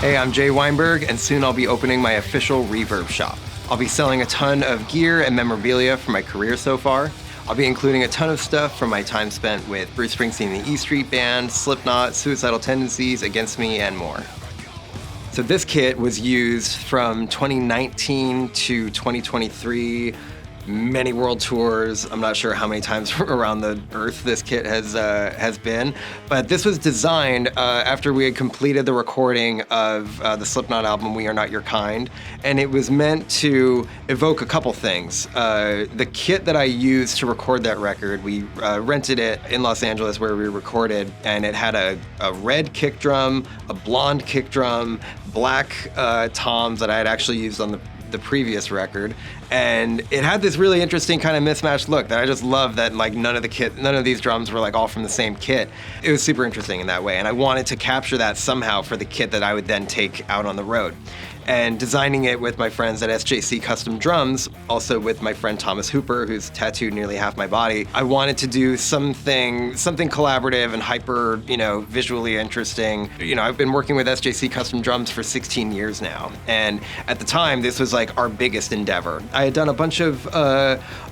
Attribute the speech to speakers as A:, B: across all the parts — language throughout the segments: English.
A: Hey, I'm Jay Weinberg, and soon I'll be opening my official Reverb Shop. I'll be selling a ton of gear and memorabilia from my career so far. I'll be including a ton of stuff from my time spent with Bruce Springsteen and the E Street Band, Slipknot, Suicidal Tendencies, Against Me, and more. So this kit was used from 2019 to 2023, many world tours. I'm not sure how many times around the earth this kit has been, but this was designed after we had completed the recording of the Slipknot album, We Are Not Your Kind, and it was meant to evoke a couple things. The kit that I used to record that record, we rented it in Los Angeles where we recorded, and it had a red kick drum, a blonde kick drum, black toms that I had actually used on the previous record, and it had this really interesting kind of mismatched look that I just love, that like none of these drums were like all from the same kit. It was super interesting in that way, and I wanted to capture that somehow for the kit that I would then take out on the road. And designing it with my friends at SJC Custom Drums, also with my friend Thomas Hooper, who's tattooed nearly half my body, I wanted to do something collaborative and hyper, visually interesting. I've been working with SJC Custom Drums for 16 years now, and at the time, this was like our biggest endeavor. I had done a bunch of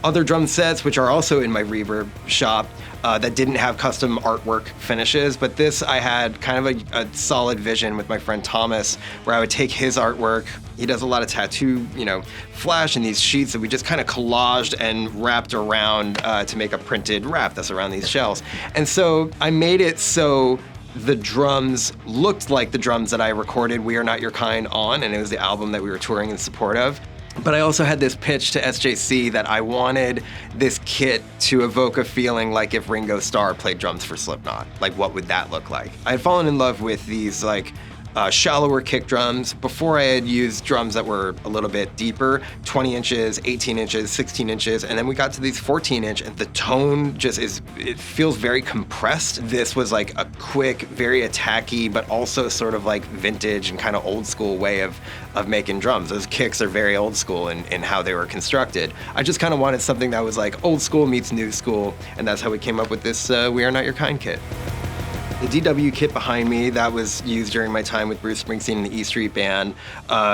A: other drum sets, which are also in my Reverb Shop, that didn't have custom artwork finishes, but this I had kind of a solid vision with my friend Thomas, where I would take his artwork. He does a lot of tattoo, flash in these sheets that we just kind of collaged and wrapped around to make a printed wrap that's around these shells. And so I made it so the drums looked like the drums that I recorded We Are Not Your Kind on, and it was the album that we were touring in support of. But I also had this pitch to SJC that I wanted this kit to evoke a feeling like if Ringo Starr played drums for Slipknot. Like, what would that look like? I had fallen in love with these shallower kick drums before I had used drums that were a little bit deeper, 20 inches, 18 inches, 16 inches, and then we got to these 14 inch, and the tone it feels very compressed. This was like a quick, very attacky, but also sort of like vintage and kind of old school way of making drums. Those kicks are very old school in how they were constructed. I just kind of wanted something that was like old school meets new school, and that's how we came up with this We Are Not Your Kind kit. The DW kit behind me, that was used during my time with Bruce Springsteen and the E Street Band,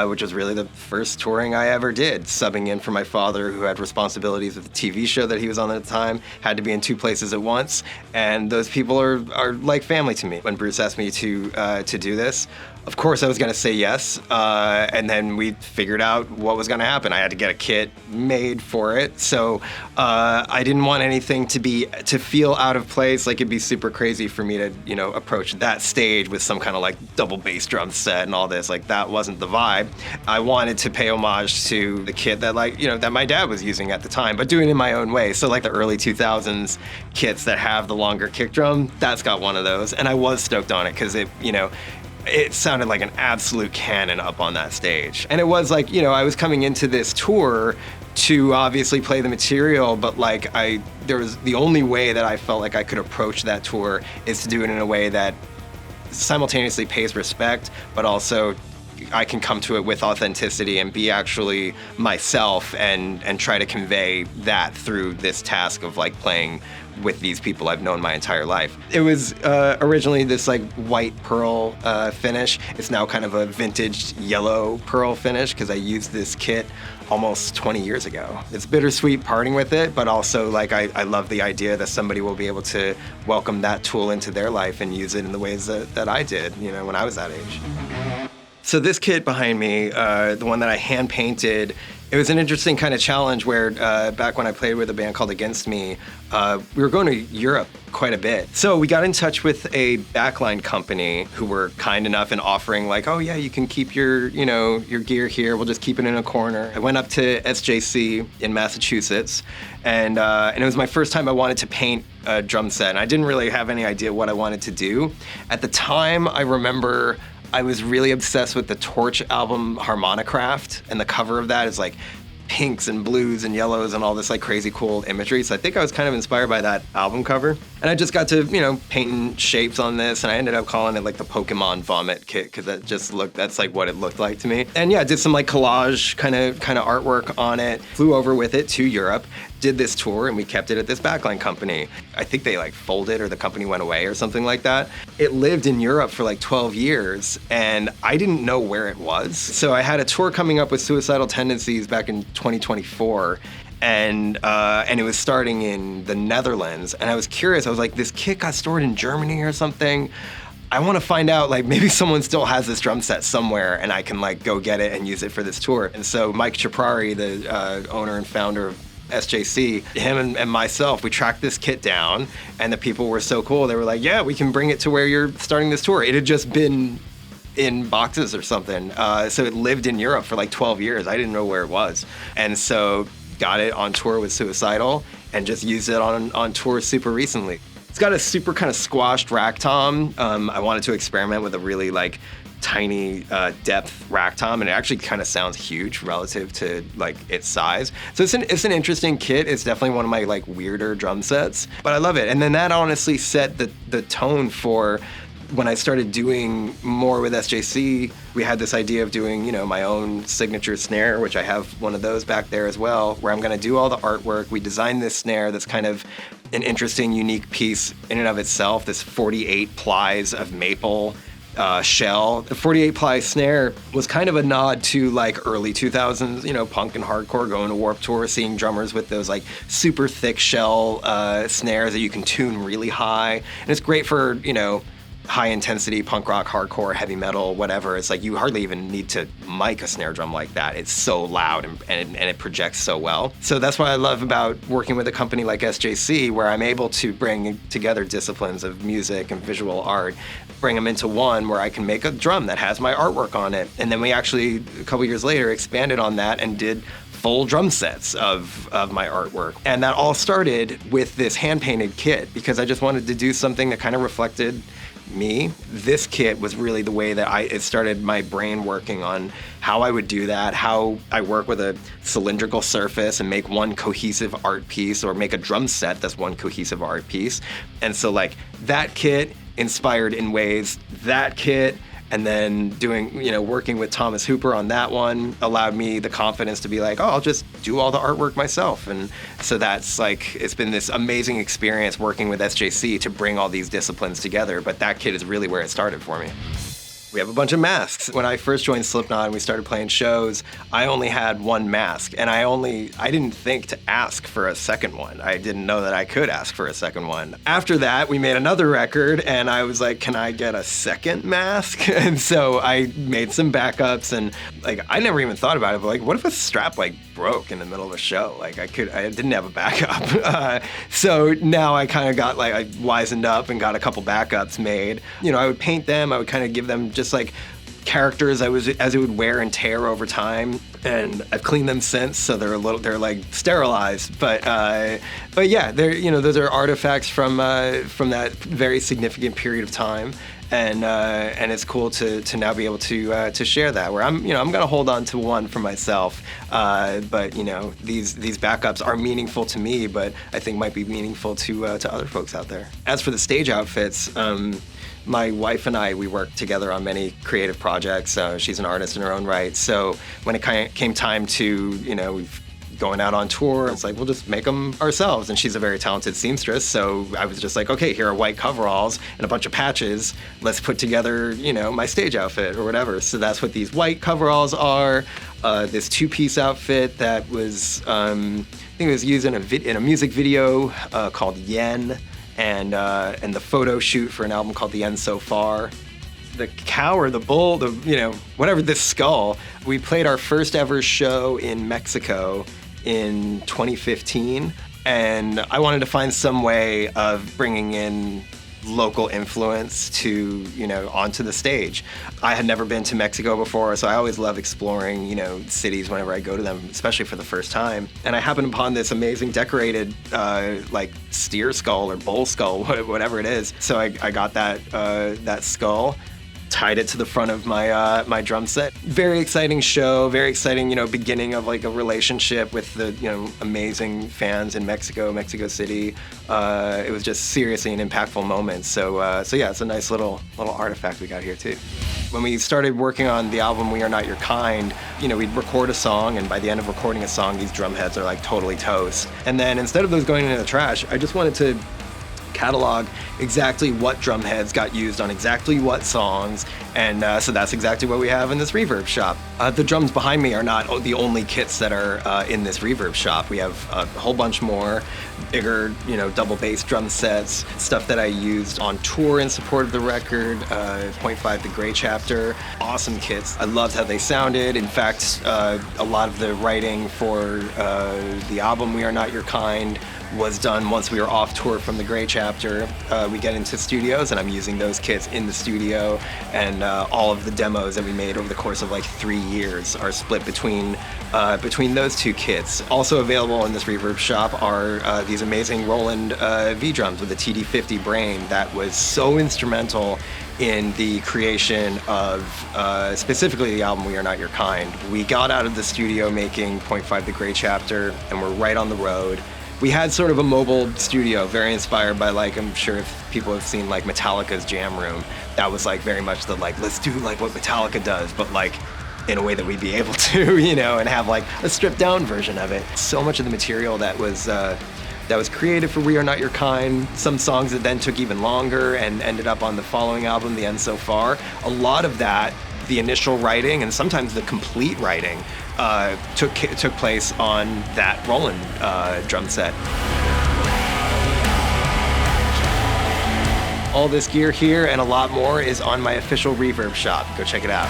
A: which was really the first touring I ever did, subbing in for my father, who had responsibilities with the TV show that he was on at the time, had to be in two places at once, and those people are like family to me. When Bruce asked me to do this, of course I was going to say yes, and then we figured out what was going to happen. I had to get a kit made for it, so I didn't want anything to feel out of place. Like, it'd be super crazy for me to approach that stage with some kind of like double bass drum set and all this. Like, that wasn't the vibe. I wanted to pay homage to the kit that that my dad was using at the time, but doing it in my own way. So like the early 2000s kits that have the longer kick drum, that's got one of those, and I was stoked on it because it sounded like an absolute cannon up on that stage. And it was like, I was coming into this tour to obviously play the material, but there was the only way that I felt like I could approach that tour is to do it in a way that simultaneously pays respect, but also I can come to it with authenticity and be actually myself and try to convey that through this task of like playing with these people I've known my entire life. It was originally this like white pearl finish. It's now kind of a vintage yellow pearl finish because I used this kit almost 20 years ago. It's bittersweet parting with it, but also like I love the idea that somebody will be able to welcome that tool into their life and use it in the ways that I did, when I was that age. So this kit behind me, the one that I hand painted, it was an interesting kind of challenge where back when I played with a band called Against Me, we were going to Europe quite a bit. So we got in touch with a backline company who were kind enough in offering like, oh yeah, you can keep your gear here. We'll just keep it in a corner. I went up to SJC in Massachusetts, and it was my first time I wanted to paint a drum set, and I didn't really have any idea what I wanted to do. At the time, I remember I was really obsessed with the Torch album Harmonicraft, and the cover of that is like pinks and blues and yellows and all this like crazy cool imagery. So I think I was kind of inspired by that album cover. And I just got to, painting shapes on this, and I ended up calling it like the Pokemon Vomit kit because that's like what it looked like to me. And yeah, I did some like collage kind of artwork on it, flew over with it to Europe, did this tour and we kept it at this backline company. I think they like folded or the company went away or something like that. It lived in Europe for like 12 years and I didn't know where it was. So I had a tour coming up with Suicidal Tendencies back in 2024. And it was starting in the Netherlands. And I was curious. I was like, this kit got stored in Germany or something. I want to find out, like, maybe someone still has this drum set somewhere and I can, like, go get it and use it for this tour. And so Mike Chaprari, the owner and founder of SJC, him and myself, we tracked this kit down, and the people were so cool. They were like, yeah, we can bring it to where you're starting this tour. It had just been in boxes or something. So it lived in Europe for, like, 12 years. I didn't know where it was. And so got it on tour with Suicidal and just used it on tour super recently. It's got a super kind of squashed rack tom. I wanted to experiment with a really like tiny depth rack tom, and it actually kind of sounds huge relative to like its size. So it's an interesting kit. It's definitely one of my like weirder drum sets, but I love it. And then that honestly set the tone for when I started doing more with SJC. We had this idea of doing, you know, my own signature snare, which I have one of those back there as well, where I'm going to do all the artwork. We designed this snare that's kind of an interesting, unique piece in and of itself, this 48 plies of maple shell. The 48 ply snare was kind of a nod to like early 2000s, you know, punk and hardcore, going to Warped Tour, seeing drummers with those like super thick shell snares that you can tune really high. And it's great for, you know, high intensity punk rock, hardcore, heavy metal, whatever. It's like you hardly even need to mic a snare drum like that. It's so loud and it projects so well. So that's what I love about working with a company like SJC, where I'm able to bring together disciplines of music and visual art, bring them into one where I can make a drum that has my artwork on it. And then we actually, a couple years later, expanded on that and did full drum sets of my artwork. And that all started with this hand-painted kit because I just wanted to do something that kind of reflected me. This kit was really the way that it started my brain working on how I would do that, how I work with a cylindrical surface and make one cohesive art piece, or make a drum set that's one cohesive art piece. And so like that kit inspired in ways that kit, and then doing, you know, working with Thomas Hooper on that one allowed me the confidence to be like, oh, I'll just do all the artwork myself. And so that's like, it's been this amazing experience working with SJC to bring all these disciplines together. But that kit is really where it started for me. We have a bunch of masks. When I first joined Slipknot and we started playing shows, I only had one mask, and I didn't think to ask for a second one. I didn't know that I could ask for a second one. After that, we made another record, and I was like, can I get a second mask? And so I made some backups, and like, I never even thought about it, but like, what if a strap like broke in the middle of a show? Like I didn't have a backup. So now I kind of got like, I wisened up and got a couple backups made. You know, I would paint them, I would kind of give them just like characters as it would wear and tear over time, and I've cleaned them since, so they're like sterilized. But yeah, they're, you know, those are artifacts from that very significant period of time, and it's cool to now be able to share that. Where I'm gonna hold on to one for myself, but you know, these backups are meaningful to me, but I think might be meaningful to other folks out there. As for the stage outfits, my wife and I, we work together on many creative projects. She's an artist in her own right. So when it came time to, you know, going out on tour, it's like, we'll just make them ourselves. And she's a very talented seamstress. So I was just like, okay, here are white coveralls and a bunch of patches. Let's put together, you know, my stage outfit or whatever. So that's what these white coveralls are. This two-piece outfit that was, I think it was used in a music video called Yen. And the photo shoot for an album called The End So Far. The cow or the bull, whatever, this skull, we played our first ever show in Mexico in 2015. And I wanted to find some way of bringing in local influence to, you know, onto the stage. I had never been to Mexico before, so I always love exploring, you know, cities whenever I go to them, especially for the first time. And I happened upon this amazing decorated, like steer skull or bull skull, whatever it is. So I got that skull, tied it to the front of my my drum set. Very exciting show, very exciting, you know, beginning of like a relationship with the, you know, amazing fans in Mexico City. It was just seriously an impactful moment. So yeah, it's a nice little artifact we got here too. When we started working on the album We Are Not Your Kind, we'd record a song, and by the end of recording a song, these drum heads are like totally toast. And then instead of those going into the trash, I just wanted to catalog exactly what drum heads got used on exactly what songs, and so that's exactly what we have in this Reverb Shop. The drums behind me are not the only kits that are in this Reverb Shop. We have a whole bunch more bigger, double bass drum sets, stuff that I used on tour in support of the record, 0.5 The Gray Chapter. Awesome kits. I loved how they sounded. In fact, a lot of the writing for the album We Are Not Your Kind was done once we were off tour from the Gray Chapter. We get into studios, and I'm using those kits in the studio, and all of the demos that we made over the course of like 3 years are split between those two kits. Also available in this Reverb Shop are these amazing Roland V drums with the TD50 Brain that was so instrumental in the creation of specifically the album We Are Not Your Kind. We got out of the studio making 0.5 The Gray Chapter, and we're right on the road. We had sort of a mobile studio, very inspired by, like, I'm sure if people have seen like Metallica's Jam Room, that was like very much the like, let's do like what Metallica does, but like in a way that we'd be able to, and have like a stripped down version of it. So much of the material that was created for We Are Not Your Kind, some songs that then took even longer and ended up on the following album, The End So Far. A lot of that, the initial writing and sometimes the complete writing, took place on that Roland drum set. All this gear here and a lot more is on my official Reverb Shop. Go check it out.